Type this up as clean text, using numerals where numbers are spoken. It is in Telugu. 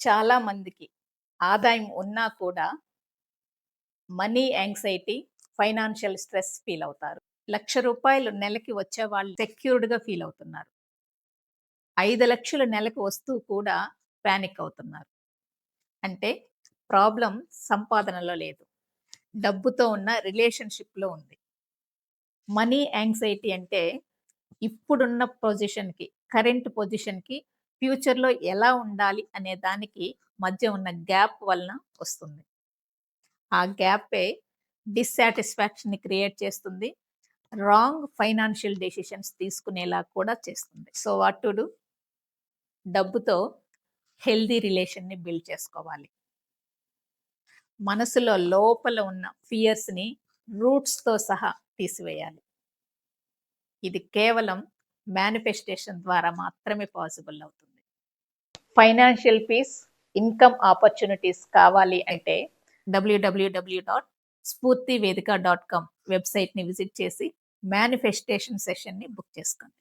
చాలా మందికి ఆదాయం ఉన్నా కూడా money anxiety, financial stress feel అవుతారు. రూ. 1,00,000 నెలకి వచ్చేవాళ్ళు సెక్యూర్డ్‌గా ఫీల్ అవుతున్నారు. 5,00,000 నెలకు వస్తూ కూడా పానిక్ అవుతున్నారు. అంటే ప్రాబ్లమ్ సంపాదనలో లేదు. డబ్బుతో ఉన్న రిలేషన్‌షిప్‌లో ఉంది. మనీ యాంగ్జైటీ అంటే ఇప్పుడున్న పొజిషన్‌కి, కరెంట్ పొజిషన్‌కి ఫ్యూచర్‌లో ఎలా ఉండాలి అనే దానికి మధ్య ఉన్న గ్యాప్ వలన వస్తుంది. ఆ గ్యాపే డిస్సాటిస్ఫాక్షన్‌ని క్రియేట్ చేస్తుంది. రాంగ్ ఫైనాన్షియల్ డెసిషన్స్ తీసుకునేలా కూడా చేస్తుంది. So what to do? డబ్బుతో హెల్తీ రిలేషన్‌ని బిల్డ్ చేసుకోవాలి. మనసులో లోపల ఉన్న ఫియర్స్‌ని రూట్స్‌తో సహా తీసివేయాలి. ఇది కేవలం మేనిఫెస్టేషన్ ద్వారా మాత్రమే పాసిబుల్ అవుతుంది. ఫైనాన్షియల్ పీస్, ఇన్‌కమ్ ఆపర్చునిటీస్ కావాలి అంటే www.spurtivedika.com వెబ్‌సైట్‌ని విజిట్ చేసి మేనిఫెస్టేషన్ సెషన్‌ని బుక్ చేసుకోండి.